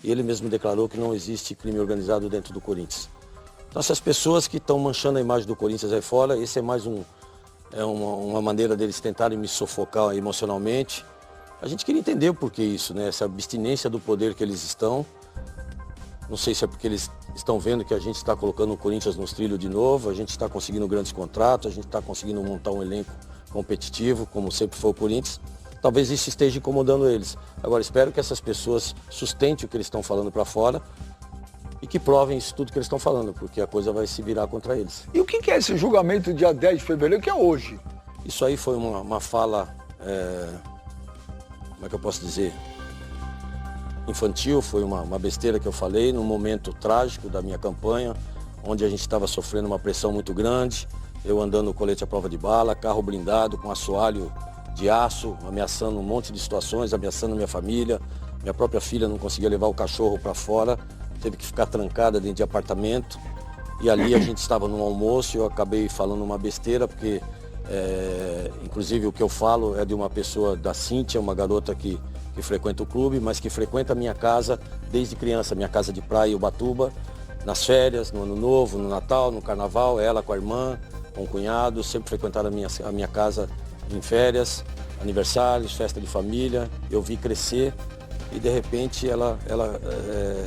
e ele mesmo declarou que não existe crime organizado dentro do Corinthians. Então essas pessoas que estão manchando a imagem do Corinthians aí fora, esse é mais uma maneira deles tentarem me sufocar emocionalmente. A gente queria entender o porquê isso, né? Essa abstinência do poder que eles estão. Não sei se é porque eles estão vendo que a gente está colocando o Corinthians nos trilhos de novo, a gente está conseguindo grandes contratos, a gente está conseguindo montar um elenco competitivo, como sempre foi o Corinthians. Talvez isso esteja incomodando eles. Agora, espero que essas pessoas sustentem o que eles estão falando para fora e que provem isso tudo que eles estão falando, porque a coisa vai se virar contra eles. E o que é esse julgamento dia 10 de fevereiro, que é hoje? Isso aí foi uma fala, como é que eu posso dizer, infantil, foi uma besteira que eu falei num momento trágico da minha campanha, onde a gente estava sofrendo uma pressão muito grande, eu andando no colete à prova de bala, carro blindado com assoalho de aço, ameaçando um monte de situações, ameaçando minha família. Minha própria filha não conseguia levar o cachorro para fora, teve que ficar trancada dentro de apartamento. E ali a gente estava no almoço e eu acabei falando uma besteira, porque inclusive o que eu falo é de uma pessoa da Cíntia, uma garota que frequenta o clube, mas que frequenta a minha casa desde criança, minha casa de praia, Ubatuba, nas férias, no Ano Novo, no Natal, no Carnaval, ela com a irmã, com o cunhado, sempre frequentaram a minha casa em férias, aniversários, festa de família. Eu vi crescer e de repente ela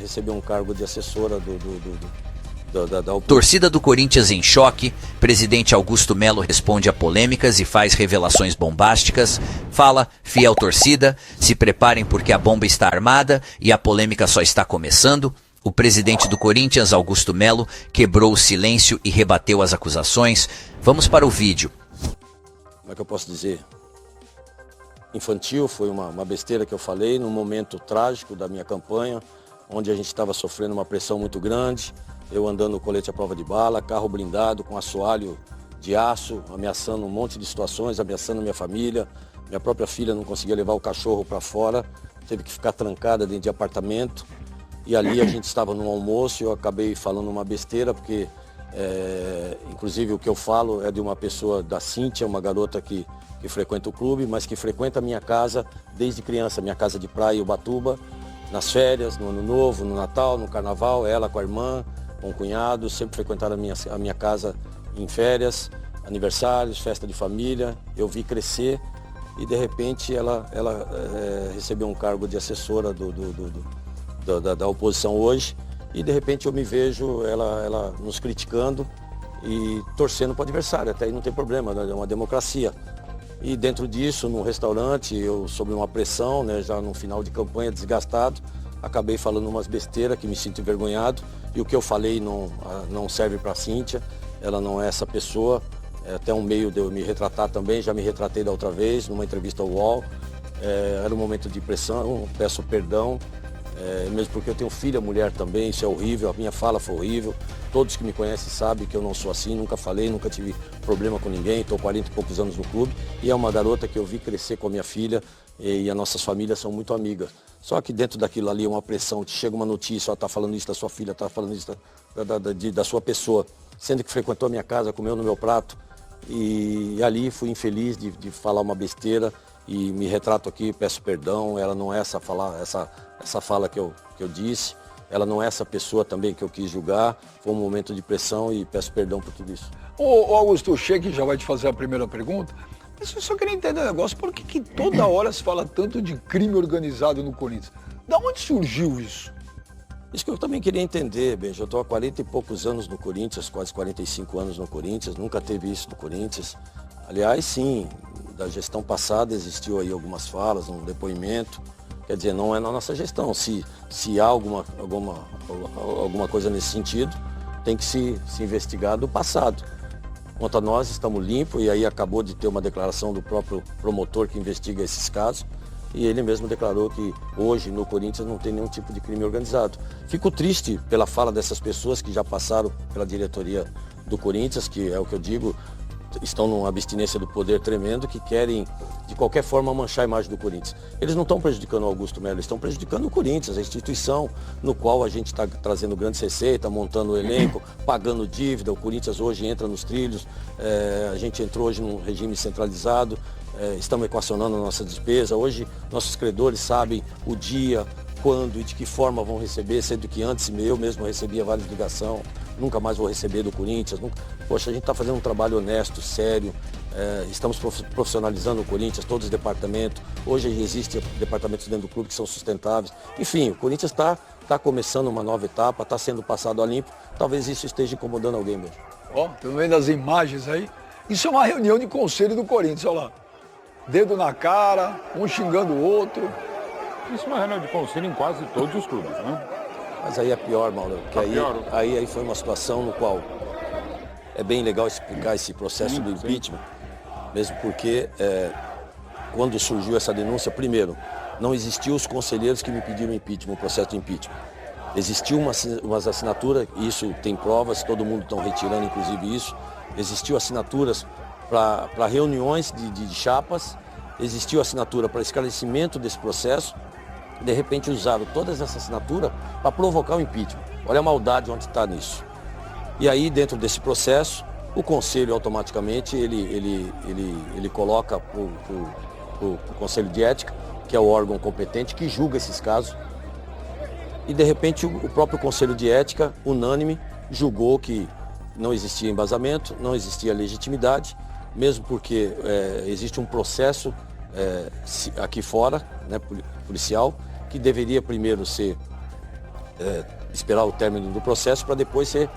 recebeu um cargo de assessora da Torcida do Corinthians em choque, presidente Augusto Melo responde a polêmicas e faz revelações bombásticas, fala, fiel torcida, se preparem porque a bomba está armada e a polêmica só está começando. O presidente do Corinthians, Augusto Melo, quebrou o silêncio e rebateu as acusações. Vamos para o vídeo. Como é que eu posso dizer? Infantil, foi uma besteira que eu falei num momento trágico da minha campanha, onde a gente estava sofrendo uma pressão muito grande, eu andando no colete à prova de bala, carro blindado com assoalho de aço, ameaçando um monte de situações, ameaçando minha família. Minha própria filha não conseguia levar o cachorro para fora, teve que ficar trancada dentro de apartamento. E ali a gente estava no almoço e eu acabei falando uma besteira, porque inclusive o que eu falo é de uma pessoa da Cíntia, uma garota que frequenta o clube, mas que frequenta a minha casa desde criança, minha casa de praia, Ubatuba, nas férias, no Ano Novo, no Natal, no Carnaval, ela com a irmã, com o cunhado, sempre frequentaram a minha casa em férias, aniversários, festa de família. Eu vi crescer e de repente ela recebeu um cargo de assessora da oposição hoje e de repente eu me vejo ela nos criticando e torcendo para o adversário. Até aí não tem problema, é uma democracia. E dentro disso, num restaurante, eu sob uma pressão, né, já no final de campanha, desgastado, acabei falando umas besteiras que me sinto envergonhado. E o que eu falei não serve para a Cíntia, ela não é essa pessoa. É até um meio de eu me retratar também, já me retratei da outra vez, numa entrevista ao UOL. Era um momento de pressão, peço perdão. Mesmo porque eu tenho filha, mulher também, isso é horrível, a minha fala foi horrível. Todos que me conhecem sabem que eu não sou assim, nunca falei, nunca tive problema com ninguém, estou 40 e poucos anos no clube. E é uma garota que eu vi crescer com a minha filha e as nossas famílias são muito amigas. Só que dentro daquilo ali é uma pressão, te chega uma notícia, está falando isso da sua filha, está falando isso da sua pessoa, sendo que frequentou a minha casa, comeu no meu prato. E ali fui infeliz de falar uma besteira e me retrato aqui, peço perdão, ela não é essa fala que eu disse, ela não é essa pessoa também que eu quis julgar, foi um momento de pressão e peço perdão por tudo isso. Ô Augusto, o Sheik já vai te fazer a primeira pergunta, mas eu só queria entender um negócio, por que toda hora se fala tanto de crime organizado no Corinthians? Da onde surgiu isso? Isso que eu também queria entender, Benja, eu estou há 40 e poucos anos no Corinthians, quase 45 anos no Corinthians, nunca teve isso no Corinthians. Aliás, sim, da gestão passada existiu aí algumas falas, um depoimento. Quer dizer, não é na nossa gestão. Se há alguma coisa nesse sentido, tem que se investigar do passado. Quanto a nós, estamos limpos e aí acabou de ter uma declaração do próprio promotor que investiga esses casos. E ele mesmo declarou que hoje no Corinthians não tem nenhum tipo de crime organizado. Fico triste pela fala dessas pessoas que já passaram pela diretoria do Corinthians, que é o que eu digo, estão numa abstinência do poder tremendo, que querem de qualquer forma manchar a imagem do Corinthians. Eles não estão prejudicando o Augusto Melo, eles estão prejudicando o Corinthians, a instituição no qual a gente está trazendo grandes receitas, montando o elenco, pagando dívida. O Corinthians hoje entra nos trilhos, a gente entrou hoje num regime centralizado, estamos equacionando a nossa despesa. Hoje nossos credores sabem o dia, quando e de que forma vão receber, sendo que antes eu mesmo recebia várias ligações, nunca mais vou receber do Corinthians. Nunca... Poxa, a gente está fazendo um trabalho honesto, sério, estamos profissionalizando o Corinthians, todos os departamentos. Hoje existem departamentos dentro do clube que são sustentáveis. Enfim, o Corinthians está começando uma nova etapa, está sendo passado a limpo. Talvez isso esteja incomodando alguém mesmo. Ó, estão vendo as imagens aí? Isso é uma reunião de conselho do Corinthians, olha lá. Dedo na cara, um xingando o outro. Isso é uma reunião de conselho em quase todos os clubes, né? Mas aí é pior, Mauro, porque aí foi uma situação no qual é bem legal explicar esse processo do impeachment, mesmo porque quando surgiu essa denúncia, primeiro, não existiam os conselheiros que me pediram impeachment, o processo de impeachment. Existiu umas assinaturas, e isso tem provas, todo mundo está retirando inclusive isso, existiu assinaturas para reuniões de chapas, existiu assinatura para esclarecimento desse processo. De repente usaram todas essas assinaturas para provocar o impeachment. Olha a maldade onde está nisso. E aí, dentro desse processo, o Conselho automaticamente ele coloca para o Conselho de Ética, que é o órgão competente que julga esses casos. E de repente o próprio Conselho de Ética, unânime, julgou que não existia embasamento, não existia legitimidade, mesmo porque existe um processo aqui fora, né, policial, que deveria primeiro esperar o término do processo para depois ser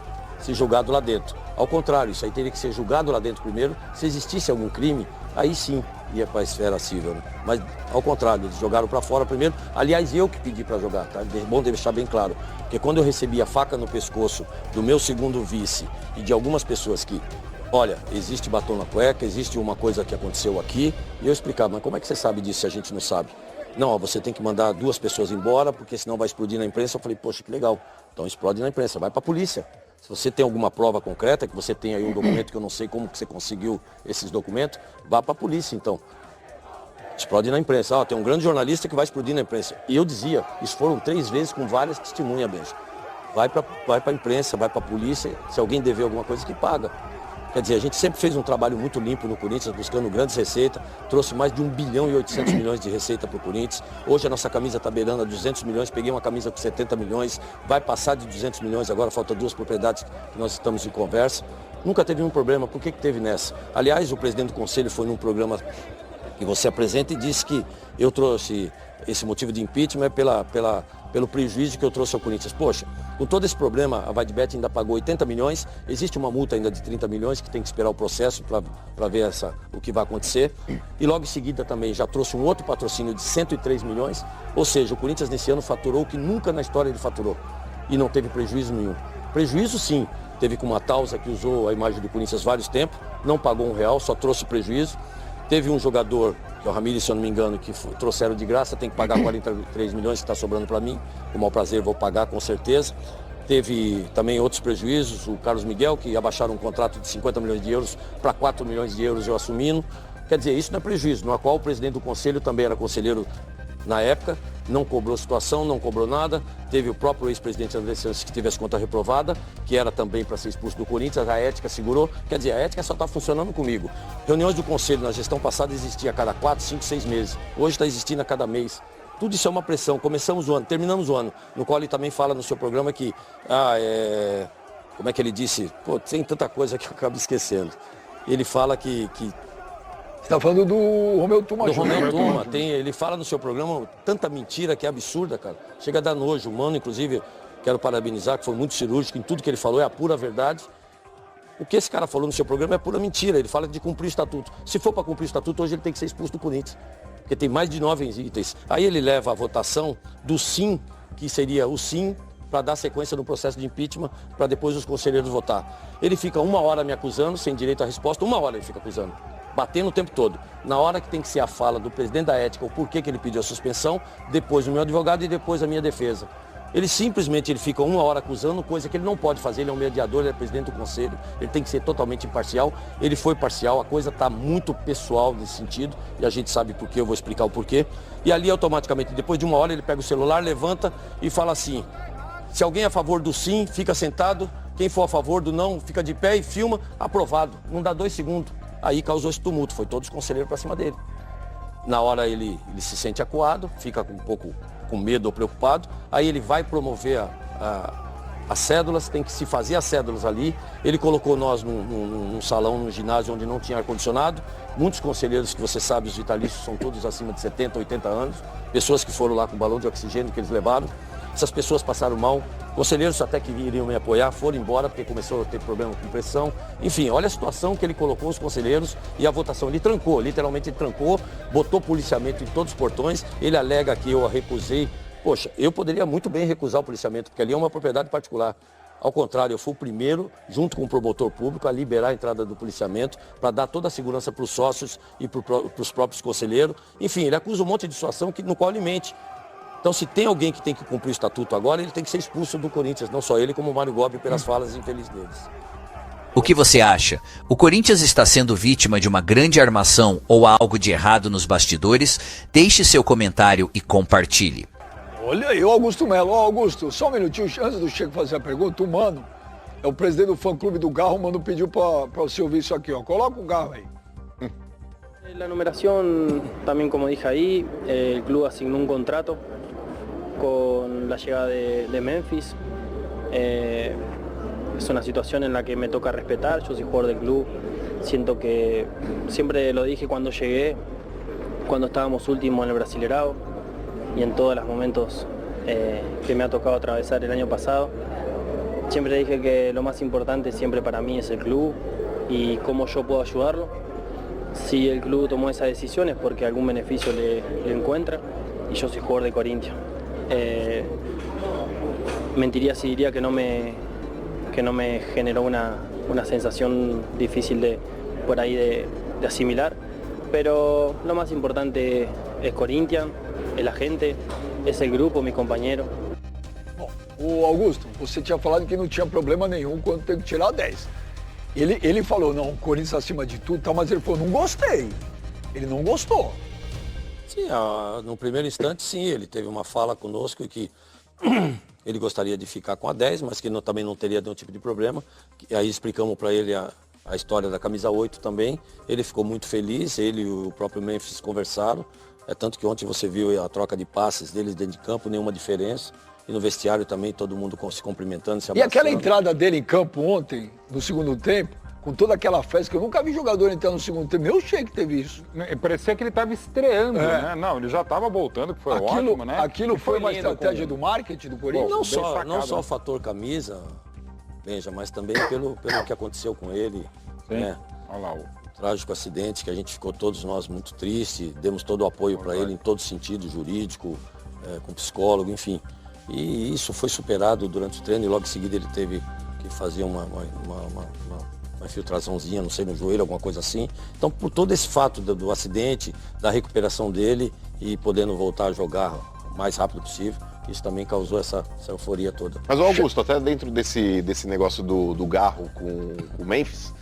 julgado lá dentro. Ao contrário, isso aí teria que ser julgado lá dentro primeiro. Se existisse algum crime, aí sim ia para a esfera civil. Né? Mas ao contrário, eles jogaram para fora primeiro. Aliás, eu que pedi para jogar, tá? É bom deixar bem claro. Porque quando eu recebi a faca no pescoço do meu segundo vice e de algumas pessoas que, olha, existe batom na cueca, existe uma coisa que aconteceu aqui, e eu explicava, mas como é que você sabe disso se a gente não sabe? Não, você tem que mandar 2 pessoas embora, porque senão vai explodir na imprensa. Eu falei, poxa, que legal. Então explode na imprensa, vai para a polícia. Se você tem alguma prova concreta, que você tem aí um documento que eu não sei como que você conseguiu esses documentos, vá para a polícia, então. Explode na imprensa. Tem um grande jornalista que vai explodir na imprensa. E eu dizia, isso foram 3 vezes com várias testemunhas, Benja. Vai para a imprensa, vai para a polícia, se alguém dever alguma coisa, que paga. Quer dizer, a gente sempre fez um trabalho muito limpo no Corinthians, buscando grandes receitas, trouxe mais de 1 bilhão e 800 milhões de receita para o Corinthians. Hoje a nossa camisa está beirando a 200 milhões, peguei uma camisa com 70 milhões, vai passar de 200 milhões, agora falta 2 propriedades que nós estamos em conversa. Nunca teve nenhum problema, por que teve nessa? Aliás, o presidente do conselho foi num programa que você apresenta e disse que eu trouxe esse motivo de impeachment pelo prejuízo que eu trouxe ao Corinthians. Poxa, com todo esse problema, a Vaidbet ainda pagou 80 milhões, existe uma multa ainda de 30 milhões que tem que esperar o processo para ver o que vai acontecer. E logo em seguida também já trouxe um outro patrocínio de 103 milhões, ou seja, o Corinthians nesse ano faturou o que nunca na história ele faturou e não teve prejuízo nenhum. Prejuízo sim, teve com uma Tausa que usou a imagem do Corinthians vários tempos, não pagou R$1, só trouxe prejuízo. Teve um jogador, que é o Ramírez, se eu não me engano, que trouxeram de graça, tem que pagar 43 milhões que está sobrando para mim. Com o maior prazer vou pagar, com certeza. Teve também outros prejuízos, o Carlos Miguel, que abaixaram um contrato de 50 milhões de euros para 4 milhões de euros eu assumindo. Quer dizer, isso não é prejuízo, no qual o presidente do conselho também era conselheiro na época, não cobrou situação, não cobrou nada. Teve o próprio ex-presidente André Santos que teve as contas reprovadas, que era também para ser expulso do Corinthians, a ética segurou. Quer dizer, a ética só está funcionando comigo. Reuniões do conselho na gestão passada existia a cada 4, 5, 6 meses. Hoje está existindo a cada mês. Tudo isso é uma pressão. Começamos o ano, terminamos o ano, no qual ele também fala no seu programa que, como é que ele disse? Pô, tem tanta coisa que eu acabo esquecendo. Ele fala que Você está falando do Romeu Tuma. Do Romeu Tuma, ele fala no seu programa tanta mentira que é absurda, cara. Chega a dar nojo. O Mano, inclusive, quero parabenizar, que foi muito cirúrgico em tudo que ele falou, é a pura verdade. O que esse cara falou no seu programa é pura mentira. Ele fala de cumprir o estatuto. Se for para cumprir o estatuto, hoje ele tem que ser expulso do Corinthians. Porque tem mais de 9 itens. Aí ele leva a votação do sim, que seria o sim, para dar sequência no processo de impeachment, para depois os conselheiros votar. Ele fica 1 hora me acusando, sem direito à resposta, 1 hora ele fica acusando. Batendo o tempo todo. Na hora que tem que ser a fala do presidente da ética, o porquê que ele pediu a suspensão, depois o meu advogado e depois a minha defesa. Ele simplesmente fica 1 hora acusando, coisa que ele não pode fazer, ele é um mediador, ele é presidente do conselho, ele tem que ser totalmente imparcial. Ele foi parcial, a coisa está muito pessoal nesse sentido, e a gente sabe por quê, eu vou explicar o porquê. E ali automaticamente, depois de 1 hora, ele pega o celular, levanta e fala assim: se alguém é a favor do sim, fica sentado, quem for a favor do não, fica de pé e filma, aprovado. Não dá 2 segundos. Aí causou esse tumulto, foi todos os conselheiros para cima dele. na hora ele se sente acuado, fica um pouco com medo ou preocupado, aí ele vai promover as cédulas, tem que se fazer as cédulas ali. Ele colocou nós num salão, num ginásio onde não tinha ar-condicionado. Muitos conselheiros que você sabe, os vitalícios, são todos acima de 70, 80 anos. Pessoas que foram lá com balão de oxigênio que eles levaram. Essas pessoas passaram mal. Conselheiros até que iriam me apoiar foram embora porque começou a ter problema com pressão. Enfim, olha a situação que ele colocou os conselheiros e a votação. Ele trancou, literalmente ele trancou, botou policiamento em todos os portões. Ele alega que eu a recusei. Poxa, eu poderia muito bem recusar o policiamento, porque ali é uma propriedade particular. Ao contrário, eu fui o primeiro, junto com o promotor público, a liberar a entrada do policiamento para dar toda a segurança para os sócios e para os próprios conselheiros. Enfim, ele acusa um monte de situação no qual ele mente. Então, se tem alguém que tem que cumprir o estatuto agora, ele tem que ser expulso do Corinthians, não só ele, como o Mário Gobi, pelas falas infelizes deles. O que você acha? O Corinthians está sendo vítima de uma grande armação ou há algo de errado nos bastidores? Deixe seu comentário e compartilhe. Olha aí, Augusto Melo. Augusto, só um minutinho, antes do Checo fazer a pergunta, o Mano, é o presidente do fã-clube do Garro, o Mano pediu para você ouvir isso aqui, ó. Coloca o Garro aí. La numeración, también como dije ahí, el club asignó un contrato con la llegada de Memphis. Es una situación en la que me toca respetar, yo soy jugador del club, siento que siempre lo dije cuando llegué, cuando estábamos últimos en el Brasileirao y en todos los momentos que me ha tocado atravesar el año pasado. Siempre dije que lo más importante siempre para mí es el club y cómo yo puedo ayudarlo. Si el club tomó esa decisión es porque algún beneficio le encuentra y yo soy jugador de Corinthians. Mentiría si diría que no me generó una sensación difícil por ahí de asimilar, pero lo más importante es Corinthians, es la gente, es el grupo, mis compañeros. Bom, o Augusto, você tinha falado que não tinha problema nenhum quando tem que tirar 10. Ele falou, não, Corinthians acima de tudo, tá, mas ele falou, não gostei. Ele não gostou. Sim, no primeiro instante, sim, ele teve uma fala conosco e que ele gostaria de ficar com a 10, mas que também não teria nenhum tipo de problema. E aí explicamos para ele a história da camisa 8 também. Ele ficou muito feliz, ele e o próprio Memphis conversaram. Tanto que ontem você viu a troca de passes deles dentro de campo, nenhuma diferença. E no vestiário também, todo mundo se cumprimentando, se abraçando. E aquela entrada dele em campo ontem, no segundo tempo, com toda aquela festa, que eu nunca vi jogador entrar no segundo tempo, eu achei que teve isso. Parecia que ele estava estreando, né? Não, ele já estava voltando, que foi ótimo, né? Aquilo foi uma estratégia do marketing do Corinthians? Não só o fator camisa, Benja, mas também pelo que aconteceu com ele. Sim. Né? Olha lá, Trágico acidente, que a gente ficou todos nós muito tristes, demos todo o apoio para ele em todo sentido, jurídico, com psicólogo, enfim. E isso foi superado durante o treino e logo em seguida ele teve que fazer uma infiltraçãozinha, não sei, no joelho, alguma coisa assim. Então, por todo esse fato do acidente, da recuperação dele e podendo voltar a jogar o mais rápido possível, isso também causou essa euforia toda. Mas, Augusto, até dentro desse negócio do Garro com o Memphis,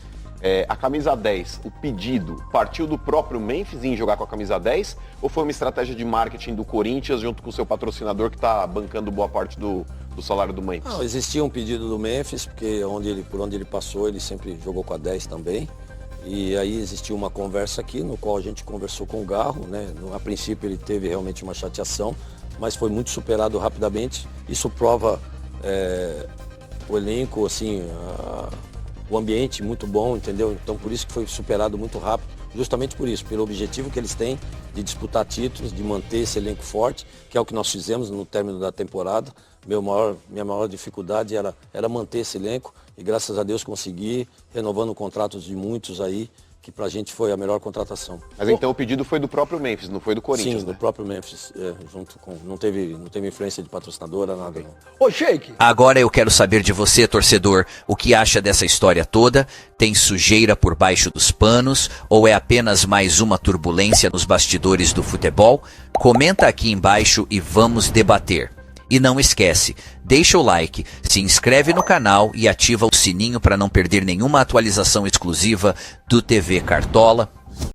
a camisa 10, o pedido, partiu do próprio Memphis em jogar com a camisa 10 ou foi uma estratégia de marketing do Corinthians junto com o seu patrocinador que está bancando boa parte do salário do Memphis? Não, existia um pedido do Memphis, porque por onde ele passou, ele sempre jogou com a 10 também. E aí existiu uma conversa aqui, no qual a gente conversou com o Garro, né? A princípio ele teve realmente uma chateação, mas foi muito superado rapidamente. Isso prova o elenco, assim, o ambiente muito bom, entendeu? Então por isso que foi superado muito rápido, justamente por isso, pelo objetivo que eles têm de disputar títulos, de manter esse elenco forte, que é o que nós fizemos no término da temporada. Minha maior dificuldade era manter esse elenco e graças a Deus consegui, renovando contratos de muitos aí, que pra gente foi a melhor contratação. Mas então o pedido foi do próprio Memphis, não foi do Corinthians, Sim, né? do próprio Memphis, junto com... Não teve influência de patrocinadora, nada não. Ô, Sheik! Agora eu quero saber de você, torcedor, o que acha dessa história toda? Tem sujeira por baixo dos panos ou é apenas mais uma turbulência nos bastidores do futebol? Comenta aqui embaixo e vamos debater. E não esquece, deixa o like, se inscreve no canal e ativa o sininho para não perder nenhuma atualização exclusiva do TV Cartola.